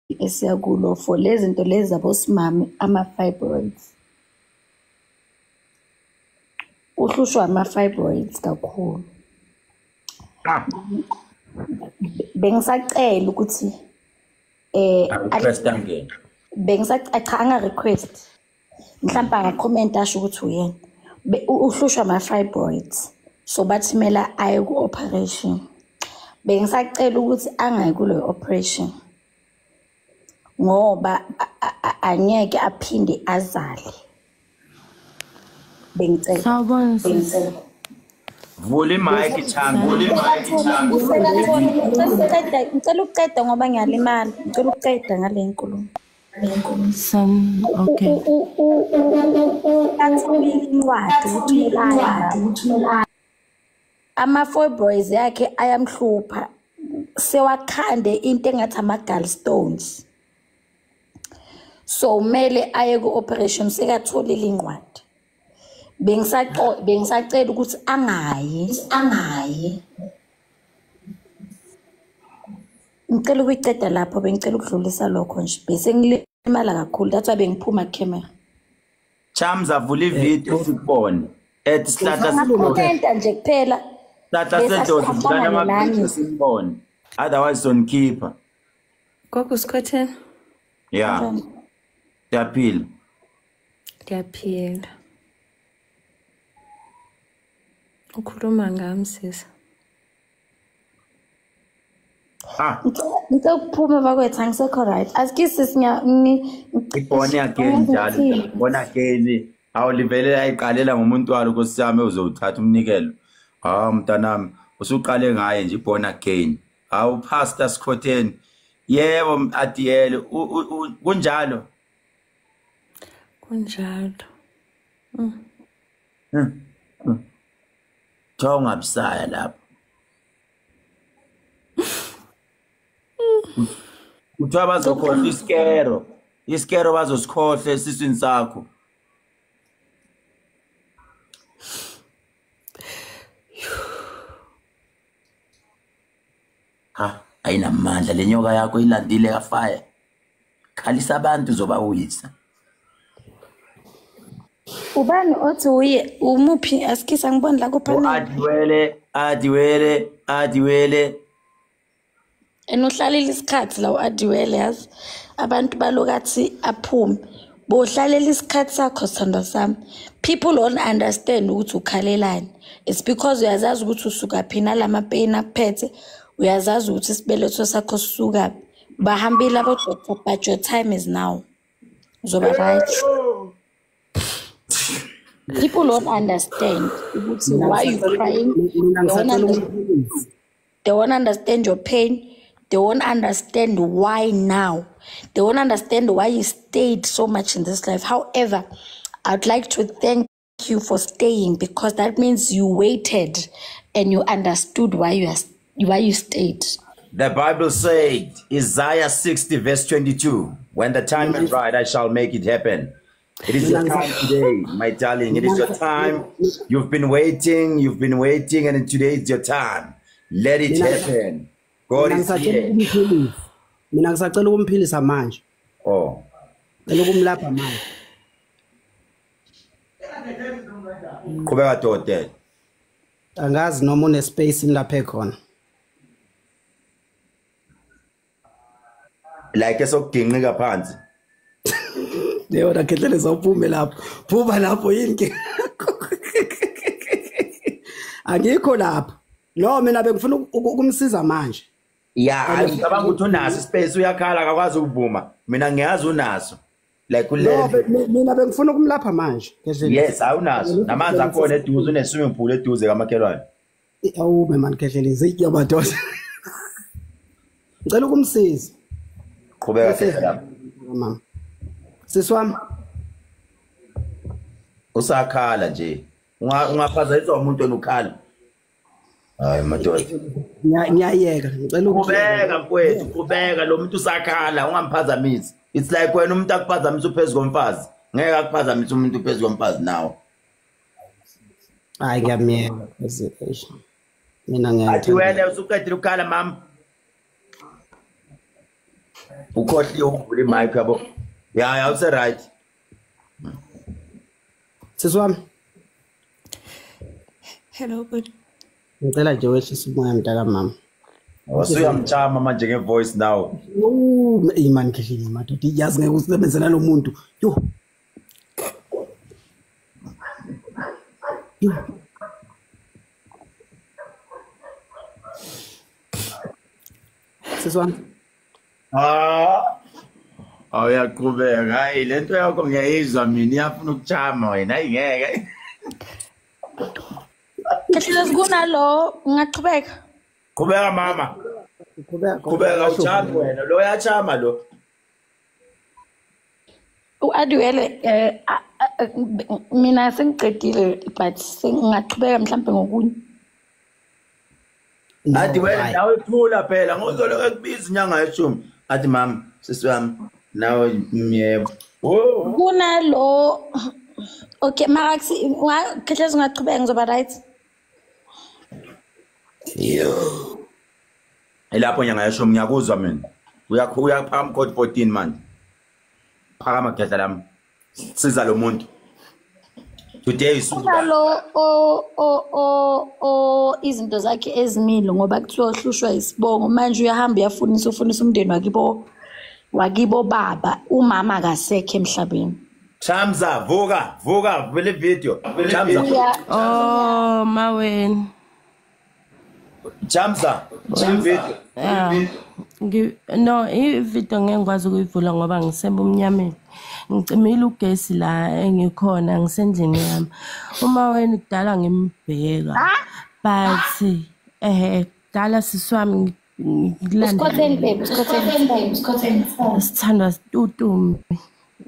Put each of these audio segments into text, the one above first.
esiyakulo for lezi zinto lezi zabosimami ama-fibroids. Uhlushwa ama-fibroids kakhulu. Bengisacela ukuthi cha anga-request mhlawumbe angakhomenta asho ukuthi uyena uhlushwa ama-fibroids so bathi kumele aye ku-operation. Bengisacela ukuthi angayi kuleyo operation ngoba angeke aphinde azale. Bengicela. Sawubona. Vula imic Chang, vula imic Chang. Ngicela ukuqeda ngoba ngiyalimala. Ngicela ukuqeda ngale nkulumo. Okay. Ama-fibroids yakhe ayamhlupha. Sewakhande into engathi ama-gallstones. So kumele aye ku-operation sekatholile inqwadi. Bengisacela ukuthi angayi. Ngicela ukuyiceda lapho bengicela ukudlulisa lokho nje. Bese ngilimala kakhulu that's why bengiphuma camera. Chams avula ivideo sikubone. Sihlahla sikhona nje kuphela. Sihlahla sedoda sidlala ama-pictures simbone. Otherwise sonkhipha. Gogo Scotty. Yeah. Ndiyaphila. Ndiyaphila. Ukhuluma ngami sisi. Ngicela ukuphuma bakwethu angisekho right. Asikisi ibone again njalo. Ibona again. Awulivelela ayiqalela ngomuntu walo nkosiyami uzowuthatha umnikelo. Mntanami usuqale ngaye nje ibone again. Pastor Scotty. Yebo Adiyele kunjalo. Kunjalo. Thonga busaya lapho. Uthiwa bazokhohla iskero. Iskero bazosikhohle esiswini sakho. Ayinamandla lenyoka yakho ilandile kafaya. Khalisa abantu zobawuyisa. Ubani othi uye umuphi asikisa ngibona la kuphana. Adiwele. Enohlalile isikhathi la uAdiwele yazi abantu balokathi aphume. Bohlalela isikhathi sakho sithando sami. People don't understand ukuthi ukhalelani. It's because uyazazi ukuthi usuka phina lama pain akuphethe. Uyazazi ukuthi isibeletho sakho sisuka. Bahambile abo doctor but your time is now. Zoba right. People don't understand why you're crying. They won't understand your pain. They won't understand why now. They won't understand why you stayed so much in this life. However, I'd like to thank you for staying because that means you waited and you understood why you stayed. The Bible said, Isaiah 60 verse 22, when the time is right, I shall make it happen. It is your time today, my darling. It is your time. You've been waiting, and today is your time. Let it happen. God is here. Mina ngisacela ukumphilisa manje. Ngicela ukumlapha manje. Qhubeka dokotela. Angazi noma une space ngilaphe khona. Like esokuginqika phansi. Yona Kethlele zawuphume lapho. Phuma lapho yini ke? Angikho lapho. No mina bengifuna ukumsiza manje. Yeah, ngicabanga ukuthi unaso space uyakhala akakwazi ukuvuma. Mina ngiyazi unaso. Like no, mina bengifuna ukumlapha manje. Yes, awunaso. Namanzi akhona eduze une swimming pool eduze kamakhelwane. Awube man Kethlele zitya madoda. Ngicela ukumsiza. Qhubeka lapho. Mama. Siswami usakhala nje ungaphazanyiswa umuntu onukhala. Hayi madoda. Ngiyayeka ngicela uqhubeka mfowethu uqhubeka lo muntu usakhala ungamphazamisi. It's like when umuntu akuphazamisa uphezulu komfazi ngeke akuphazamisa umuntu uphezulu komfazi nawo. Hayi ngiyamyeka mina ngiyathanda. Athi wena usuqedile ukukhala mama. ukhohliwe uvula imic yabo. Yeah, use right. Siswami. Hello, good. Ngicela nje wehlisa umoya mntaka mama. Wasuyamchama manje ngevoice now. Imani khehlile madoda. Yazi ngeke usebenze nalo muntu. Yo. Siswami. Awuyaqhubeka. Hayi lento yakho ngiyayizwa mina iyafuna ukuchama wena ayingeke. Kahle kunalo ngaqhubeka. Qhubeka mama. Qhubeka uchama wena. Lo uyachama lo. Uadwele mina sengiqedile but sengaqhubeka mhlambe ngokunye. Athi wena nawe thula phela ngozoloku ekubiza inyanga yeshumi. Athi mama sisiwami nawe yebo. Kunalo okay mara kahle ngaqhubeka ngizoba right. Yo. Elapho nyanga yeshumi ngiyakuzwa mina. Uyaphakama code 14 manje. Phakama gedla lami. Siza lo muntu. Today is Kunalo izinto zakhe ezimilo ngoba kuthiwa uhlushwa isibongo manje uyahamba uyafunisa umndeni wakibo baba umama akasekho emhlabeni. Chamza vuka vele video. Chamza. Oh, maweni. Chamza. Video. No, ivideo ngeke ngikwazi ukuyivula ngoba ngisemba umnyameni. Ngicimile ugesi la engikhona ngisendlini yami. Uma wena kudala ngimbheka. But dala siswami ngilanda. Sithandwa uTumi.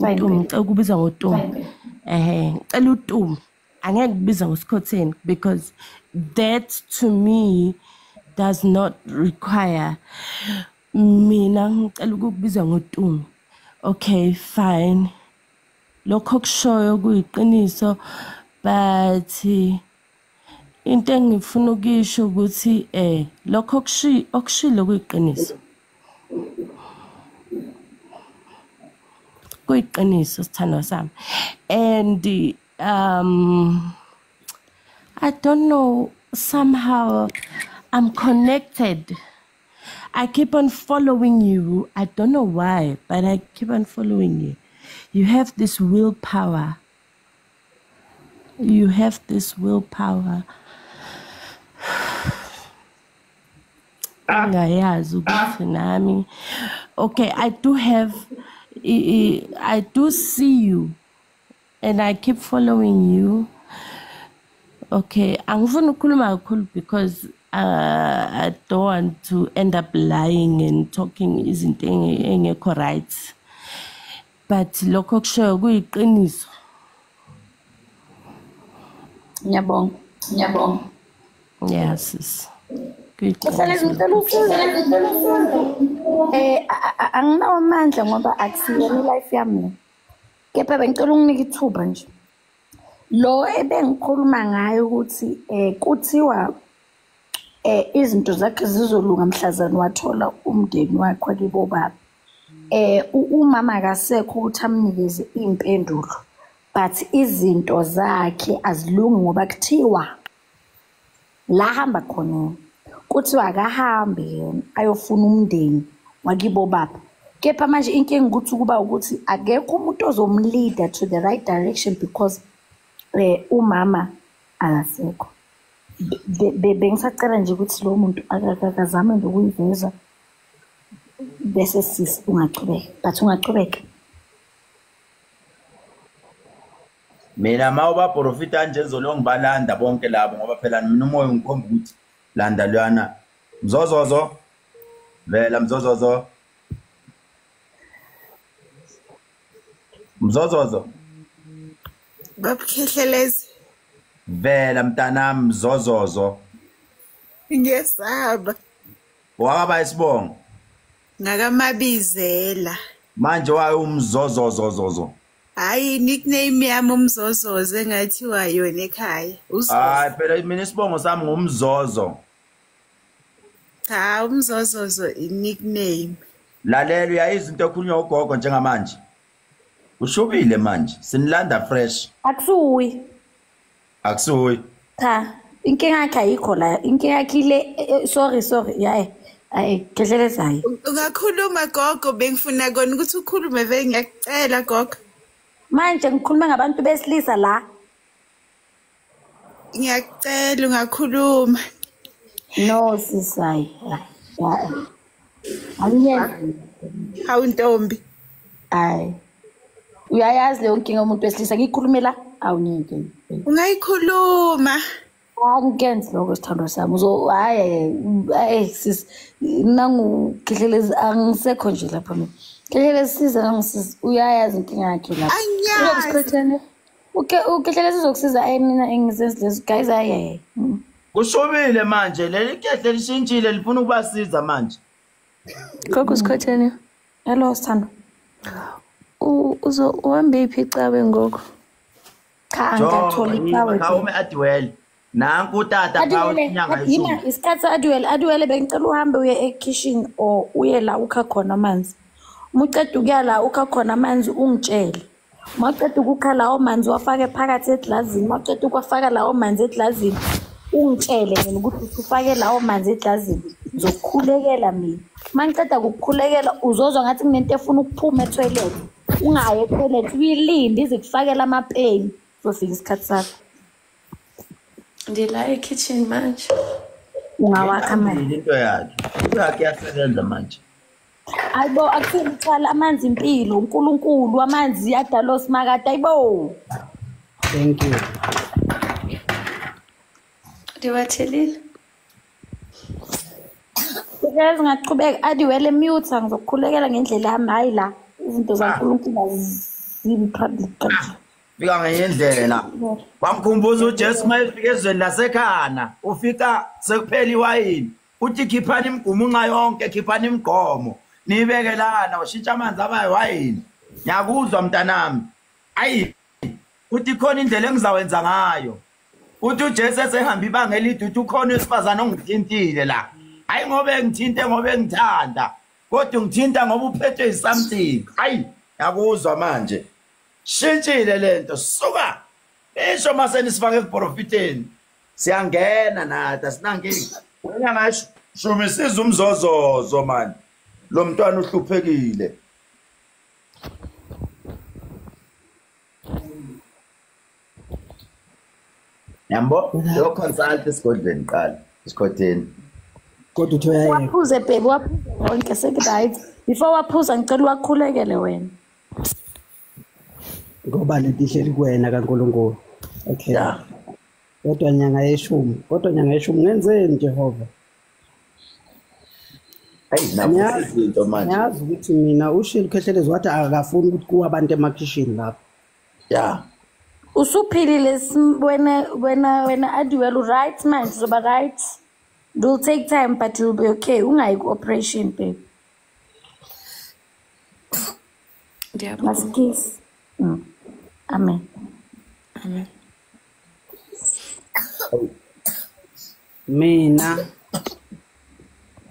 Ngicela ukubiza ngoTumi. Ngicela uTumi. Angeke kubiza ngoSikhotheni because that to me does not require mina ngicela ukubiza ngoTumi. Okay, fine. Lokho kushoyo kuyiqiniso but into engifuna ukisho ukuthi lokho okushilo kuyiqiniso. Kuyiqiniso sithandwa sami. And I don't know, somehow I'm connected. I keep on following you. I don't know why, but I keep on following you. You have this willpower. You have this willpower. Angayazi ukuthi nami. Okay, I do see you and I keep following you. Okay, angifuni ukukhuluma kakhulu because I don't want to end up lying and talking izinto engekho right. But lokho kushoyo kuyiqiniso. Ngiyabonga. Yes. Anginawo amandla ngoba akusiyona life yami. Kepha bengicela unginike ithuba nje. Lo ebengikhuluma ngayo ukuthi kuthiwa izinto zakhe zizolunga mhlazana wathola umndeni wakhe wakibo baba. Umama akasekho ukuthi amnikeze impendulo but izinto zakhe azilungi ngoba kuthiwa la hamba khona kuthiwa akahambe yena ayofuna umndeni wakibo baba. Kepha manje inkinga ukuthi kuba ukuthi akekho umuntu ozomleader to the right direction because umama akasekho. Bengisacela nje ukuthi lo muntu akazame nje ukuyiveza bese sisi ungaqhubeka but ungaqhubeka. Mina mawuba profita nje ngizolongibalanda bonke labo ngoba phela mina umoya ngikhomba ukuthi landa lwana mzozozo vela mzozozo Babukhehlelezi vela mntanami mzozozo ngiyesaba wakaba isibongo ngakamabizela manje wayo umzozozo hayi nickname yami umzozozo engathiwa yona ekhaya hayi phela mina isibongo sami ngumzozo cha umzozozo i nickname lalela uyayizwa into ekhulunywa ugogo njengamanje. Ushubile manje, sinilanda fresh. Akusuyi. Akusuyi. Cha, inkinga yakhe ayikho la. Inkinga yakhe ile sorry, yayi. Ayi, Gedlelezayo. Ungakhuluma gogo bengifuna kona ukuthi ukhulume vele ngiyakucela gogo. Manje ngikhuluma ngabantu besilisa la. Ngiyakucela ungakhuluma. No sisayi. Angiyenzi. Hawu Ntombi. Ayi. Uyayazi leyo nkinga umuntu wesilisa ngikhulumela awunyeke. Ungayikhuluma. Angenzi lokho sithando sami. Hayi sis nangu Gedlelezi angisekho nje lapha mina. Gedlelezi siza nangisiza uyayazi inkinga yakhe lapha. Anyazi. Gedlelezi uzokusiza mina engizenzi lezo guys ayi. Kushubile manje leli kehle lishintshile lifuna ukubasiza manje. Gogo Sikhotheni. Hello Sithando. Uhambe iphicawe ngoku. Cha angathola icawe. Awume Adwell. Nanku utata phawu inyanga yesonto. Yima isikhathi Adwell bengicela uhambe uye ekitchen or uye la ukha khona amanzi. Umuqeda ukuya la ukha khona amanzi ungitshele. Maqeda ukukha lawo manzi wafake phakathi eglazini, maqeda ukwafaka lawo manzi eglazini ungitshele mina ukuthi ufake lawo manzi eglazini. Ngizokukhulekela mina. Mangiceda ukukhulekela uzozwa ngathi kunento efuna ukuphuma etoilet. Ungaye etoilet uyilinde izikufakela amapeni uzofika isikhathi sakho. Ndila ekitchen manje. Ungawakha manje. Into yakhe. Uyakhe yasebenza manje. Ayibo akuthicala amanzi impilo uNkulunkulu amanzi adala osimakade ayibo. Thank you. Ndiwathelile. Uyazi ngaqhubeka Adwell mute ngizokukhulekela ngendlela yami hayi la izinto zaNkulunkulu azibi public kanti. Fika ngendlela. Bamkhumbuza uJesu mayefika ezweni lasekhana, ufika sekuphela iwayini. Uthi khiphani imigumu unqa yonke, khiphani imigqomo. Nibeke lana ushintsha amanzi abayiwayini. Ngiyakuzwa mntanami. Ayi. Uthi khona indlela engizawenza ngayo. Uthi uJesu esehamba ibanga elide uthi ukhona isifazana ongithintile la. Hayi ngobe ngithinte ngobe ngithanda. Kodwa ngithinta ngoba uphethwe isomething. Hayi, ngiyakuzwa manje. Shintshile lento suka. Isho mase nisifake eprofiteni. Siyangena nathi asinankinga. Wena ngasho shumisiza umzozozo manje. Lo mntwana uhluphekile. Yambo, lo consult isigodleni qala. Isikhotheni. Kodwa uthi uyayeka. Waphuze baby waphuza wonke sekuright. Before waphuza ngicela wakhulekele wena. Ngoba lento ihleli kuwena kaNkulunkulu. Okay. Yeah. Kodwa nyanga yeshumi ngenzeni Jehova? Hayi napho izinto manje. Ngiyazi ukuthi mina ushilo Gedlelezi wathi akafuni ukuthi kuwa abantu emakhishini lapha. Yeah. Usuphilile wena Adwell right manje uzoba right. It will take time but you'll be okay. Ungayi ku-operation baby. Ndiyabonga. Let's kiss. Amen. Amen. Mina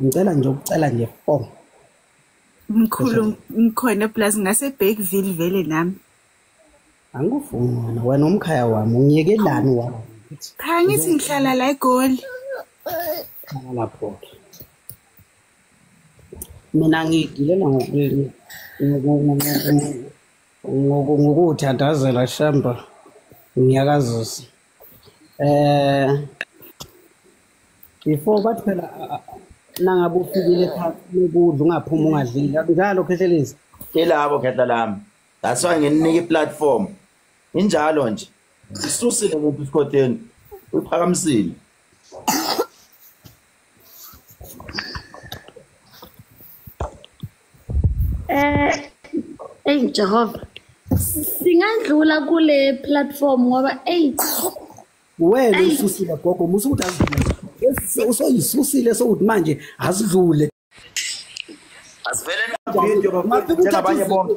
ngicela nje ukucela nje fo. Mkhulu ngikhona plus ngase Bergville vele nami. Angikufuni wena umkhaya wami ungiyekelani wami. Cha ngithi ngihlala la eGoli. Lapho. Mina ngigilela ngokuthandazela shamba ngiyakazisa. Before bathi phela nangabe ufikile phansi lokudla ungaphuma ungadlile njalo Gedlelezi. Kelabo khehla lami. That's why nginika iplatform. Injalo nje. Isusile ngoba isikhotheni. Uphakamisile. Jehova. Singandlula kule platform ngoba Wena ususile gogo musu ukuthi azidlule. Usoyisusile sokuthi manje asidlule. Asivele ngaphinda njengabanye bonke.